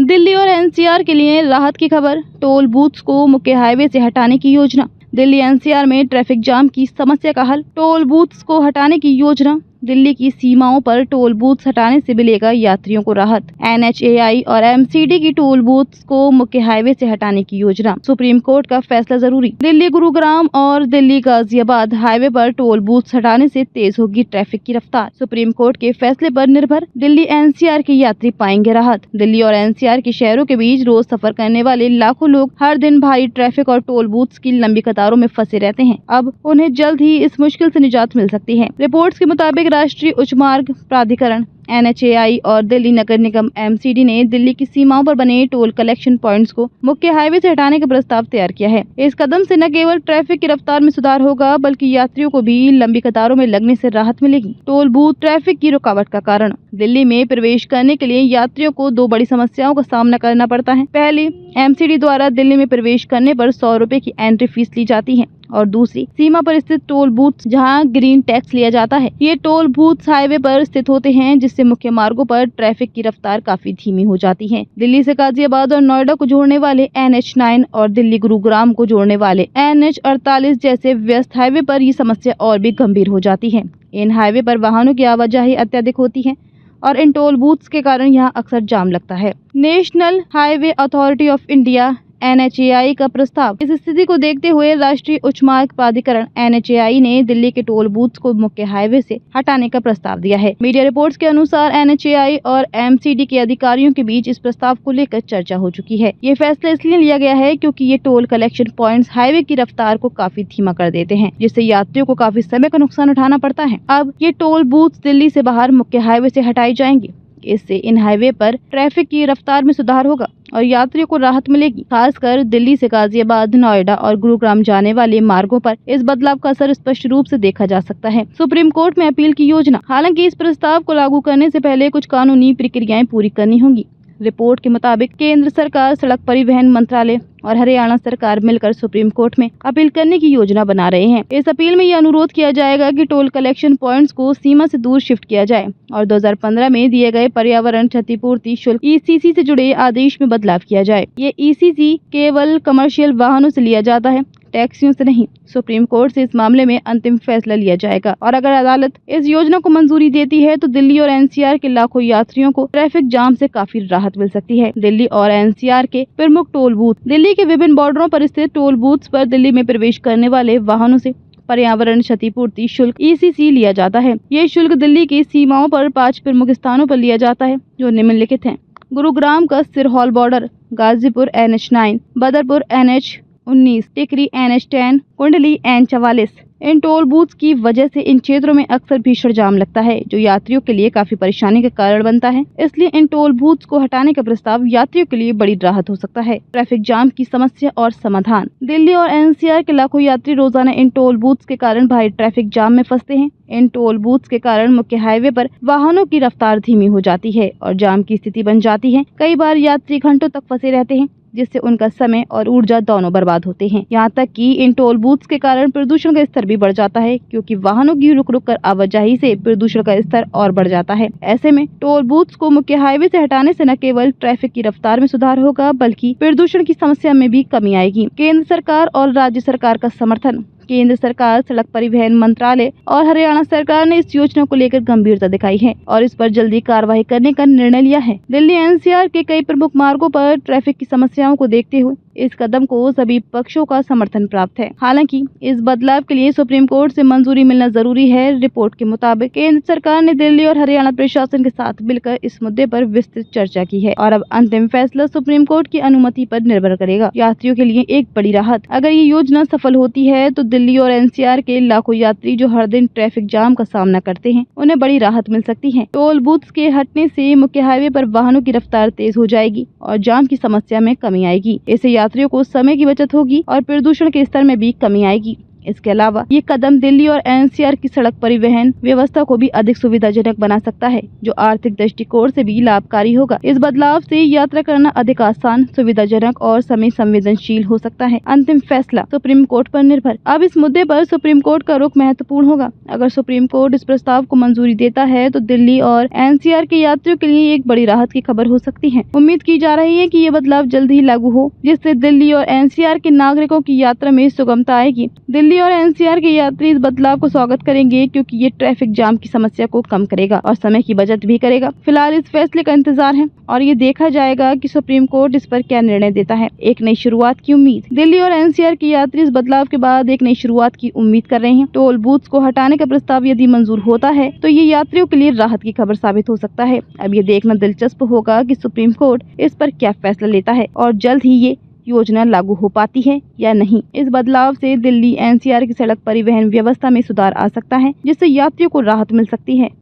दिल्ली और एनसीआर के लिए राहत की खबर, टोल बूथ्स को मुख्य हाईवे से हटाने की योजना। दिल्ली एनसीआर में ट्रैफिक जाम की समस्या का हल, टोल बूथ्स को हटाने की योजना। दिल्ली की सीमाओं पर टोल बूथ्स हटाने से मिलेगा यात्रियों को राहत। एनएचएआई और एमसीडी की टोल बूथ्स को मुख्य हाईवे से हटाने की योजना। सुप्रीम कोर्ट का फैसला जरूरी। दिल्ली गुरुग्राम और दिल्ली गाजियाबाद हाईवे पर टोल बूथ्स हटाने से तेज होगी ट्रैफिक की रफ्तार। सुप्रीम कोर्ट के फैसले पर निर्भर दिल्ली एनसीआर के यात्री पाएंगे राहत। दिल्ली और एनसीआर के शहरों के बीच रोज सफर करने वाले लाखों लोग हर दिन भारी ट्रैफिक और टोल बूथ्स की लंबी कतारों में फंसे रहते हैं। अब उन्हें जल्द ही इस मुश्किल से निजात मिल सकती है। रिपोर्ट्स के मुताबिक राष्ट्रीय उच्च मार्ग प्राधिकरण एनएचएआई और दिल्ली नगर निगम एमसीडी ने दिल्ली की सीमाओं पर बने टोल कलेक्शन पॉइंट्स को मुख्य हाईवे से हटाने का प्रस्ताव तैयार किया है। इस कदम से न केवल ट्रैफिक की रफ्तार में सुधार होगा, बल्कि यात्रियों को भी लंबी कतारों में लगने से राहत मिलेगी। टोल बूथ ट्रैफिक की रुकावट का कारण। दिल्ली में प्रवेश करने के लिए यात्रियों को दो बड़ी समस्याओं का सामना करना पड़ता है। पहली, एमसीडी द्वारा दिल्ली में प्रवेश करने पर 100 रुपए की एंट्री फीस ली जाती है, और दूसरी, सीमा पर स्थित टोल बूथ जहां ग्रीन टैक्स लिया जाता है। ये टोल बूथ हाईवे पर स्थित होते हैं, जिससे मुख्य मार्गों पर ट्रैफिक की रफ्तार काफी धीमी हो जाती है। दिल्ली से गाजियाबाद और नोएडा को जोड़ने वाले NH9 और दिल्ली गुरुग्राम को जोड़ने वाले NH48 जैसे व्यस्त हाईवे पर ये समस्या और भी गंभीर हो जाती है। इन हाईवे पर वाहनों की आवाजाही अत्यधिक होती है और इन टोल बूथ्स के कारण यहाँ अक्सर जाम लगता है। National highway authority of India NHAI का प्रस्ताव। इस स्थिति को देखते हुए राष्ट्रीय उच्च मार्ग प्राधिकरण NHAI ने दिल्ली के टोल बूथ्स को मुख्य हाईवे से हटाने का प्रस्ताव दिया है। मीडिया रिपोर्ट्स के अनुसार NHAI और MCD के अधिकारियों के बीच इस प्रस्ताव को लेकर चर्चा हो चुकी है। ये फैसला इसलिए लिया गया है क्योंकि ये टोल कलेक्शन पॉइंट्स हाईवे की रफ्तार को काफी धीमा कर देते हैं, जिससे यात्रियों को काफी समय का नुकसान उठाना पड़ता है। अब ये टोल बूथ दिल्ली से बाहर मुख्य हाईवे से हटाई जाएंगे। इससे इन हाईवे पर ट्रैफिक की रफ्तार में सुधार होगा और यात्रियों को राहत मिलेगी। खासकर दिल्ली से गाजियाबाद, नोएडा और गुरुग्राम जाने वाले मार्गों पर इस बदलाव का असर स्पष्ट रूप से देखा जा सकता है। सुप्रीम कोर्ट में अपील की योजना। हालांकि इस प्रस्ताव को लागू करने से पहले कुछ कानूनी प्रक्रियाएं पूरी करनी होंगी। रिपोर्ट के मुताबिक केंद्र सरकार, सड़क परिवहन मंत्रालय और हरियाणा सरकार मिलकर सुप्रीम कोर्ट में अपील करने की योजना बना रहे हैं। इस अपील में यह अनुरोध किया जाएगा कि टोल कलेक्शन पॉइंट्स को सीमा से दूर शिफ्ट किया जाए और 2015 में दिए गए पर्यावरण क्षतिपूर्ति शुल्क ECC से जुड़े आदेश में बदलाव किया जाए। ये ECC केवल कमर्शियल वाहनों से लिया जाता है, टैक्सियों से नहीं। सुप्रीम कोर्ट से इस मामले में अंतिम फैसला लिया जाएगा और अगर अदालत इस योजना को मंजूरी देती है तो दिल्ली और NCR के लाखों यात्रियों को ट्रैफिक जाम से काफी राहत मिल सकती है। दिल्ली और NCR के प्रमुख टोल बूथ। दिल्ली के विभिन्न बॉर्डरों पर स्थित टोल बूथ्स पर दिल्ली में प्रवेश करने वाले वाहनों से पर्यावरण क्षतिपूर्ति शुल्क ECC लिया जाता है। ये शुल्क दिल्ली की सीमाओं पर 5 प्रमुख स्थानों पर लिया जाता है, जो निम्नलिखित हैं। गुरुग्राम का Sirhaul border, Ghazipur NH9, Badarpur NH19, Tikri NH10, Kundli N44। इन टोल बूथ्स की वजह से इन क्षेत्रों में अक्सर भीषण जाम लगता है, जो यात्रियों के लिए काफी परेशानी का कारण बनता है। इसलिए इन टोल बूथ्स को हटाने का प्रस्ताव यात्रियों के लिए बड़ी राहत हो सकता है। ट्रैफिक जाम की समस्या और समाधान। दिल्ली और NCR के लाखों यात्री रोजाना इन टोल बूथ्स के कारण भारी ट्रैफिक जाम में फंसते हैं। इन टोल बूथ्स के कारण मुख्य हाईवे पर वाहनों की रफ्तार धीमी हो जाती है और जाम की स्थिति बन जाती है। कई बार यात्री घंटों तक फंसे रहते हैं, जिससे उनका समय और ऊर्जा दोनों बर्बाद होते हैं। यहाँ तक कि इन टोल बूथ्स के कारण प्रदूषण का स्तर भी बढ़ जाता है, क्योंकि वाहनों की रुक रुक कर आवाजाही से प्रदूषण का स्तर और बढ़ जाता है। ऐसे में टोल बूथ्स को मुख्य हाईवे से हटाने से न केवल ट्रैफिक की रफ्तार में सुधार होगा, बल्कि प्रदूषण की समस्या में भी कमी आएगी। केंद्र सरकार और राज्य सरकार का समर्थन। केंद्र सरकार, सड़क परिवहन मंत्रालय और हरियाणा सरकार ने इस योजना को लेकर गंभीरता दिखाई है और इस पर जल्दी कार्रवाई करने का निर्णय लिया है। दिल्ली NCR के कई प्रमुख मार्गों पर ट्रैफिक की समस्याओं को देखते हुए इस कदम को सभी पक्षों का समर्थन प्राप्त है। हालांकि इस बदलाव के लिए सुप्रीम कोर्ट से मंजूरी मिलना जरूरी है। रिपोर्ट के मुताबिक केंद्र सरकार ने दिल्ली और हरियाणा प्रशासन के साथ मिलकर इस मुद्दे पर विस्तृत चर्चा की है और अब अंतिम फैसला सुप्रीम कोर्ट की अनुमति पर निर्भर करेगा। यात्रियों के लिए एक बड़ी राहत। अगर ये योजना सफल होती है तो दिल्ली और NCR के लाखों यात्री जो हर दिन ट्रैफिक जाम का सामना करते हैं, उन्हें बड़ी राहत मिल सकती है। टोल बूथ्स के हटने से मुख्य हाईवे पर वाहनों की रफ्तार तेज हो जाएगी और जाम की समस्या में कमी आएगी। इससे यात्रियों को समय की बचत होगी और प्रदूषण के स्तर में भी कमी आएगी। इसके अलावा ये कदम दिल्ली और एनसीआर की सड़क परिवहन व्यवस्था को भी अधिक सुविधाजनक बना सकता है, जो आर्थिक दृष्टिकोण से भी लाभकारी होगा। इस बदलाव से यात्रा करना अधिक आसान, सुविधाजनक और समय संवेदनशील हो सकता है। अंतिम फैसला सुप्रीम कोर्ट पर निर्भर। अब इस मुद्दे पर सुप्रीम कोर्ट का रुख महत्वपूर्ण होगा। अगर सुप्रीम कोर्ट इस प्रस्ताव को मंजूरी देता है तो दिल्ली और एनसीआर के यात्रियों के लिए एक बड़ी राहत की खबर हो सकती है। उम्मीद की जा रही है कि ये बदलाव जल्द ही लागू हो, जिससे दिल्ली और एनसीआर के नागरिकों की यात्रा में सुगमता आएगी। दिल्ली और एनसीआर के यात्री इस बदलाव को स्वागत करेंगे, क्योंकि ये ट्रैफिक जाम की समस्या को कम करेगा और समय की बचत भी करेगा। फिलहाल इस फैसले का इंतजार है और ये देखा जाएगा कि सुप्रीम कोर्ट इस पर क्या निर्णय देता है। एक नई शुरुआत की उम्मीद। दिल्ली और एनसीआर के यात्री इस बदलाव के बाद एक नई शुरुआत की उम्मीद कर रहे हैं। टोल बूथ्स को हटाने का प्रस्ताव यदि मंजूर होता है तो ये यात्रियों के लिए राहत की खबर साबित हो सकता है। अब ये देखना दिलचस्प होगा कि सुप्रीम कोर्ट इस पर क्या फैसला लेता है और जल्द ही ये योजना लागू हो पाती है या नहीं। इस बदलाव से दिल्ली एनसीआर की सड़क परिवहन व्यवस्था में सुधार आ सकता है, जिससे यात्रियों को राहत मिल सकती है।